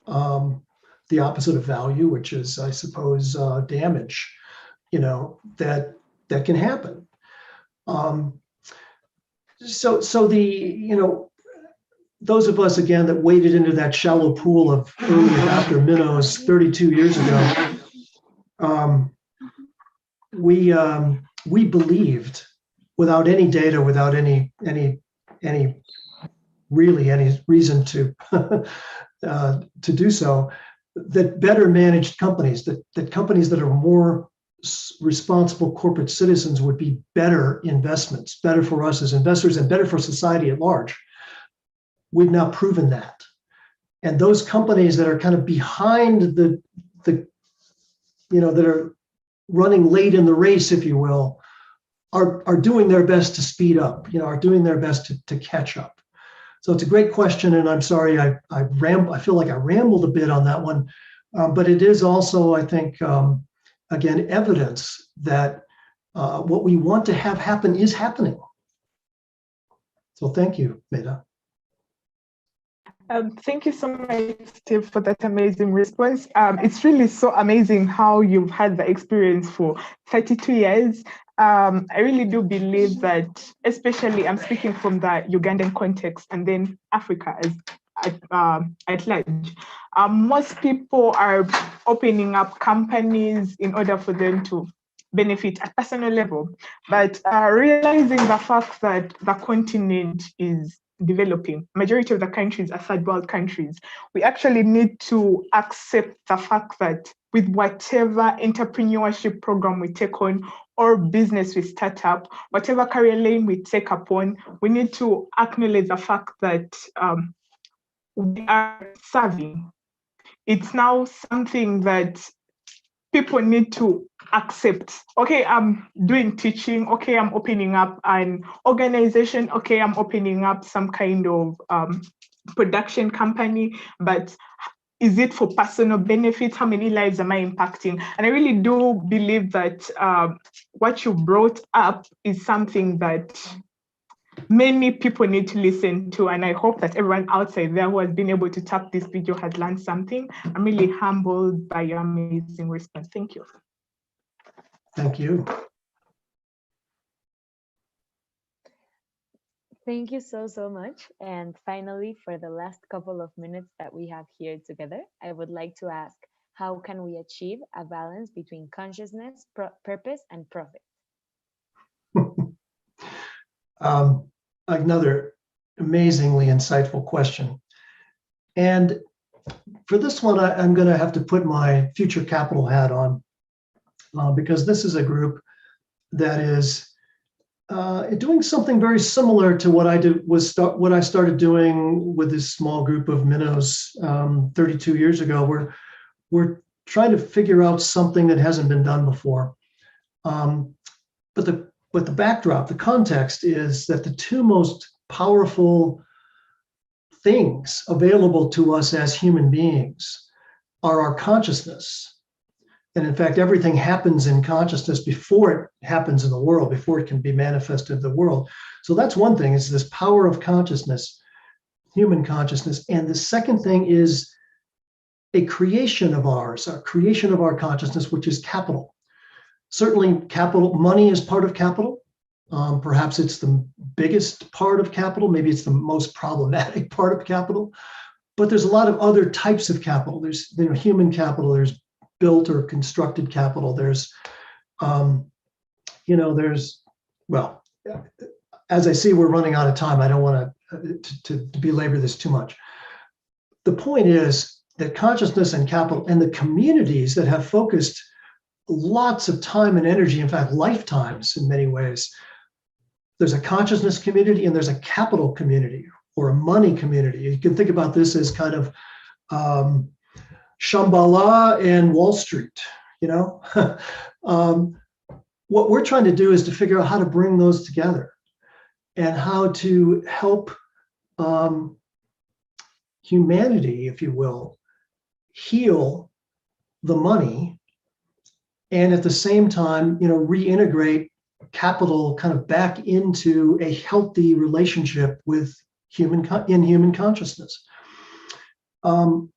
the opposite of value, which is, I suppose, damage, that can happen. So those of us, again, that waded into that shallow pool of early adopter minnows 32 years ago, we believed, without any data, without any reason to do so, that better managed companies, that companies that are more responsible corporate citizens would be better investments, better for us as investors and better for society at large. We've now proven that. And those companies that are kind of behind that are running late in the race, if you will, are doing their best to speed up, are doing their best to catch up. So it's a great question, and I'm sorry I feel like I rambled a bit on that one, but it is also, I think, again, evidence that what we want to have happen is happening. So thank you, Meda. Thank you so much, Steve, for that amazing response. It's really so amazing how you've had the experience for 32 years. I really do believe that, especially I'm speaking from the Ugandan context and then Africa at large. Most people are opening up companies in order for them to benefit at personal level, but realizing the fact that the continent is developing, majority of the countries are third world countries, we actually need to accept the fact that with whatever entrepreneurship program we take on or business we start up, whatever career lane we take upon, we need to acknowledge the fact that we are serving. It's now something that people need to accept. Okay, I'm doing teaching. Okay, I'm opening up an organization. Okay, I'm opening up some kind of production company, but is it for personal benefit? How many lives am I impacting? And I really do believe that what you brought up is something that many people need to listen to, and I hope that everyone outside there who has been able to tap this video has learned something. I'm really humbled by your amazing response. Thank you. Thank you. Thank you so much. And finally, for the last couple of minutes that we have here together, I would like to ask, how can we achieve a balance between consciousness, purpose, and profit? Another amazingly insightful question. And for this one, I'm going to have to put my future capital hat on because this is a group that is doing something very similar to what I did what I started doing with this small group of minnows 32 years ago. We're trying to figure out something that hasn't been done before. But the backdrop, the context is that the two most powerful things available to us as human beings are our consciousness. And in fact, everything happens in consciousness before it happens in the world, before it can be manifested in the world. So that's one thing, is this power of consciousness, human consciousness. And the second thing is a creation of ours, a creation of our consciousness, which is capital. Certainly capital, money is part of capital. Perhaps it's the biggest part of capital. Maybe it's the most problematic part of capital. But there's a lot of other types of capital. There's human capital, there's built or constructed capital. There's, well, as I see we're running out of time, I don't want to belabor this too much. The point is that consciousness and capital and the communities that have focused lots of time and energy, in fact, lifetimes in many ways. There's a consciousness community and there's a capital community or a money community. You can think about this as kind of Shambhala and Wall Street, What we're trying to do is to figure out how to bring those together and how to help humanity, if you will, heal the money, and at the same time, reintegrate capital kind of back into a healthy relationship with human consciousness. When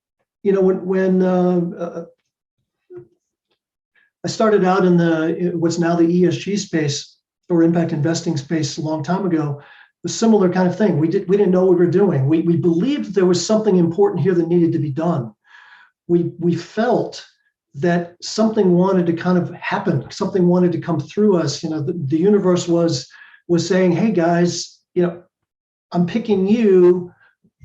I started out in what's now the ESG space or impact investing space a long time ago, a similar kind of thing. We didn't know what we were doing. We believed there was something important here that needed to be done. We felt that something wanted to kind of happen, something wanted to come through us. The universe was saying, hey guys, I'm picking you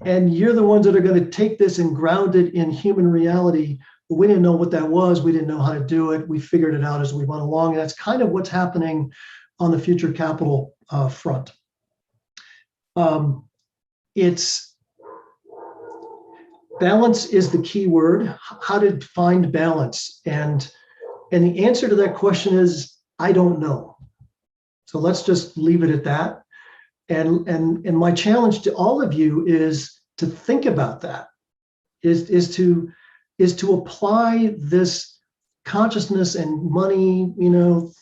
and you're the ones that are going to take this and ground it in human reality. But we didn't know what that was. We didn't know how to do it. We figured it out as we went along. And that's kind of what's happening on the future capital front. Balance is the key word. How to find balance. And And the answer to that question is, I don't know. So let's just leave it at that. And my challenge to all of you is to think about that, is to apply this consciousness and money,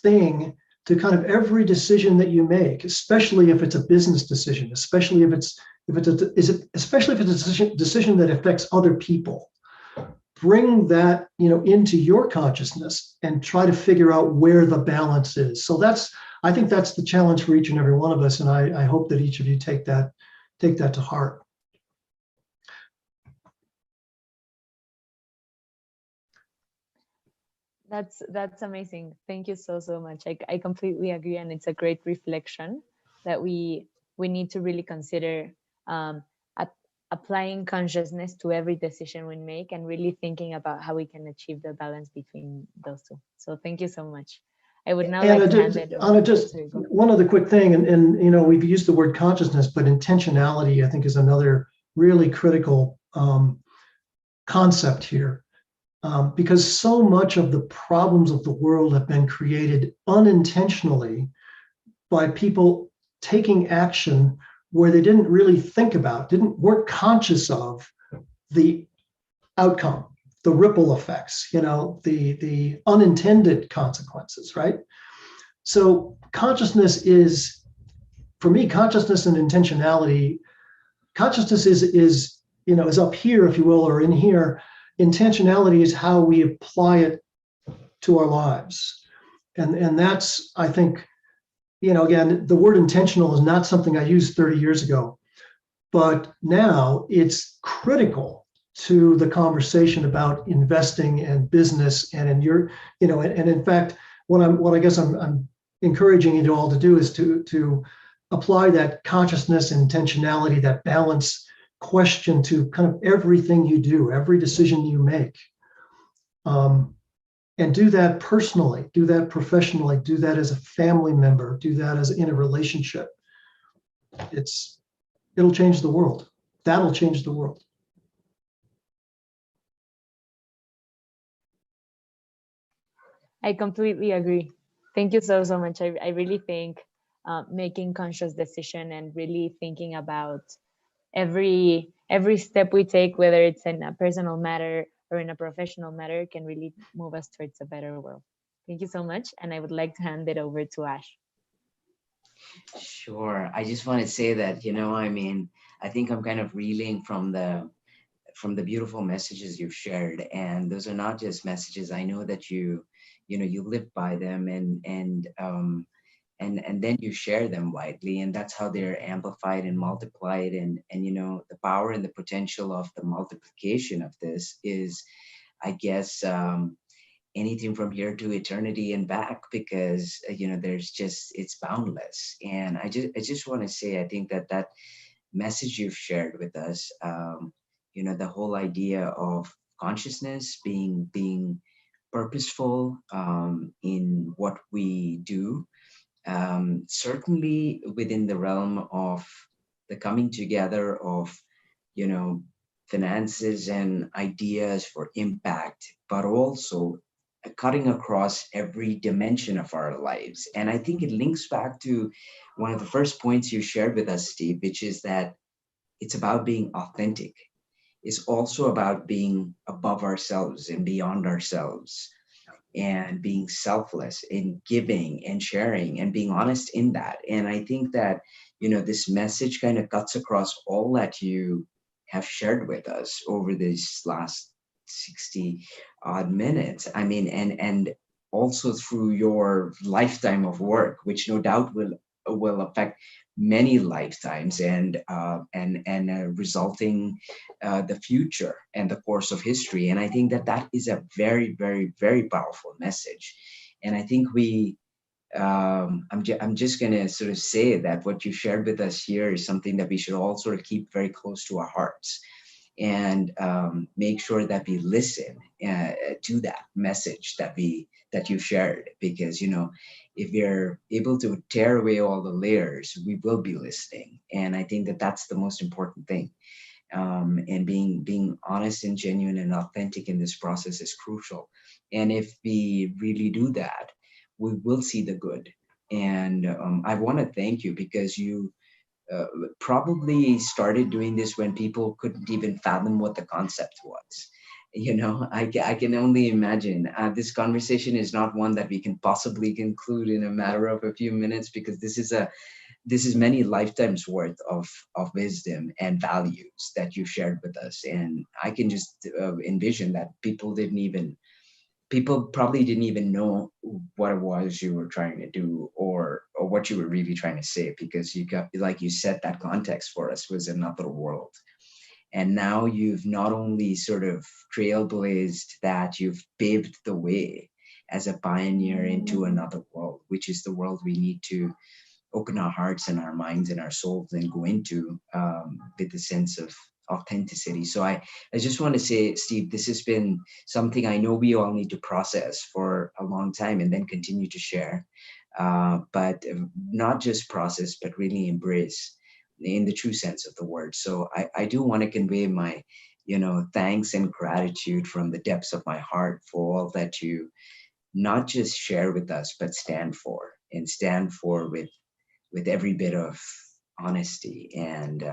thing to kind of every decision that you make, especially if it's a business decision, especially if it's a decision that affects other people. Bring that, into your consciousness and try to figure out where the balance is. So I think that's the challenge for each and every one of us. And I hope that each of you take that to heart. That's amazing. Thank you so much. I completely agree, and it's a great reflection that we need to really consider applying consciousness to every decision we make, and really thinking about how we can achieve the balance between those two. So thank you so much. I would now like to hand it over. Anna, just one other quick thing, and we've used the word consciousness, but intentionality, I think, is another really critical concept here. Because so much of the problems of the world have been created unintentionally by people taking action where they didn't really think about, weren't conscious of the outcome, the ripple effects, the unintended consequences, right? So consciousness is, for me, consciousness and intentionality. Consciousness is up here, if you will, or in here. Intentionality is how we apply it to our lives. And that's, I think, again, the word intentional is not something I used 30 years ago, but now it's critical to the conversation about investing and business. And and in fact, what I guess I'm encouraging you all to do is to apply that consciousness and intentionality, that balance question, to kind of everything you do, every decision you make. And do that personally, do that professionally, do that as a family member, do that as in a relationship. It'll change the world. That'll change the world. I completely agree. Thank you so much. I really think making conscious decision and really thinking about every step we take, whether it's in a personal matter or in a professional matter, can really move us towards a better world. Thank you so much. And I would like to hand it over to Ash. Sure. I just want to say that, I think I'm kind of reeling from the beautiful messages you've shared. And those are not just messages. I know that you live by them, and then you share them widely, and that's how they're amplified and multiplied. And the power and the potential of the multiplication of this is, I guess, anything from here to eternity and back, because it's boundless. And I just want to say, I think that message you've shared with us, the whole idea of consciousness being purposeful in what we do, certainly within the realm of the coming together of finances and ideas for impact, but also cutting across every dimension of our lives. And I think it links back to one of the first points you shared with us, Steve, which is that it's about being authentic. It's also about being above ourselves and beyond ourselves, and being selfless in giving and sharing and being honest in that. And I think that, this message kind of cuts across all that you have shared with us over these last 60 odd minutes. I mean, and also through your lifetime of work, which no doubt will affect many lifetimes, and resulting the future and the course of history. And I think that is a very, very, very powerful message. And I think I'm just going to sort of say that what you shared with us here is something that we should all sort of keep very close to our hearts, and make sure that we listen to that message that you shared, because if you're able to tear away all the layers, we will be listening. And I think that that's the most important thing. and being honest and genuine and authentic in this process is crucial. And if we really do that, we will see the good. And I want to thank you because you probably started doing this when people couldn't even fathom what the concept was. You know, I can only imagine. This conversation is not one that we can possibly conclude in a matter of a few minutes, because this is many lifetimes worth of wisdom and values that you shared with us. And I can just envision that people probably didn't even know what it was you were trying to do, or what you were really trying to say, because you got, like you said, that context for us was another world. And now you've not only sort of trailblazed that, you've paved the way as a pioneer into another world, which is the world we need to open our hearts and our minds and our souls and go into with a sense of authenticity. So I just want to say, Steve, this has been something I know we all need to process for a long time and then continue to share, but not just process, but really embrace in the true sense of the word. So I do want to convey my, thanks and gratitude from the depths of my heart for all that you not just share with us, but stand for with every bit of honesty. And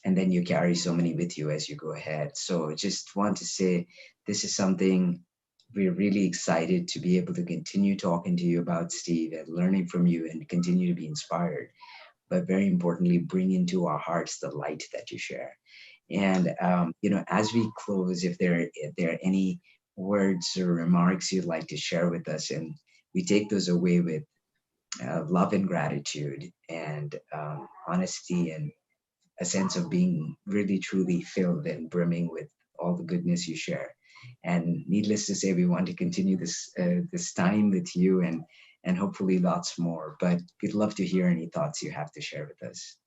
then you carry so many with you as you go ahead. So I just want to say, this is something we're really excited to be able to continue talking to you about, Steve, and learning from you and continue to be inspired, but very importantly, bring into our hearts the light that you share. And, as we close, if there are any words or remarks you'd like to share with us, and we take those away with love and gratitude and honesty and a sense of being really truly filled and brimming with all the goodness you share. And needless to say, we want to continue this time with you and hopefully lots more. But we'd love to hear any thoughts you have to share with us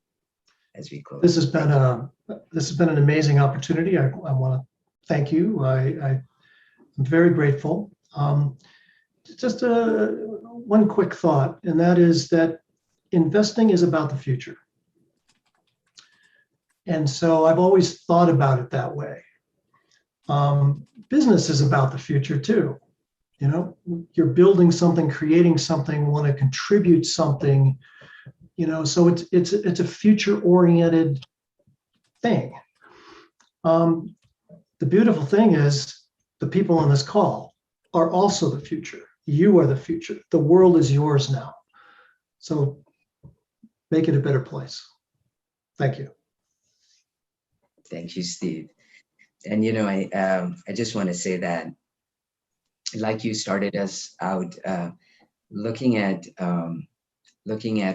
as we close. This has been an amazing opportunity. I want to thank you. I'm very grateful. Just one quick thought, and that is that investing is about the future. And so I've always thought about it that way. Business is about the future too. You're building something, creating something, want to contribute something, so it's a future-oriented thing. The beautiful thing is the people on this call are also the future. You are the future. The world is yours now. So make it a better place. Thank you. Thank you, Steve. And I just want to say that, like you started us out, looking at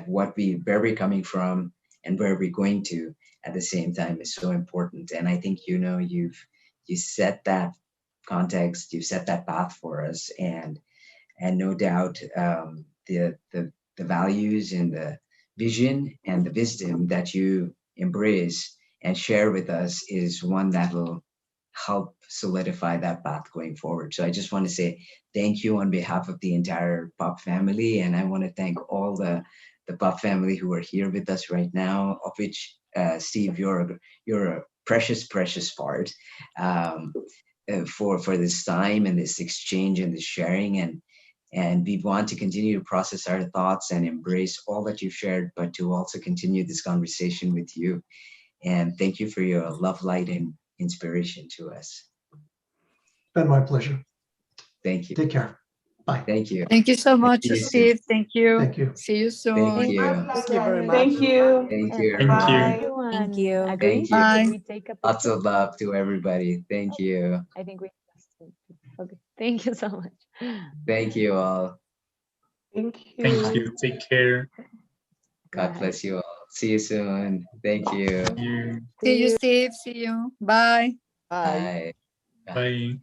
where we're coming from and where we're going to at the same time is so important. And I think you set that context, you set that path for us, and no doubt the values and the vision and the wisdom that you embrace and share with us is one that will help solidify that path going forward. So I just want to say thank you on behalf of the entire POP family. And I want to thank all the POP family who are here with us right now, of which, Steve, you're a precious part for this time and this exchange and this sharing. And we want to continue to process our thoughts and embrace all that you've shared, but to also continue this conversation with you. And thank you for your love, light, and inspiration to us. Been my pleasure. Thank you. Take care. Bye. Thank you. Thank you so much, See you Steve. soon. Thank you. Thank you. See you soon. Thank you. Thank you very much. Thank you. Thank you, Thank everyone. you. Everyone, Thank you. agree? Thank you. Bye. Should we take a Lots picture? of love to everybody. Thank you. I think we. Okay. Thank you so much. Thank you all. Thank you. Thank you. Take care. God bless you all. See you soon. Thank you. You. See you, Steve. See you. Bye. Bye. Bye. Bye.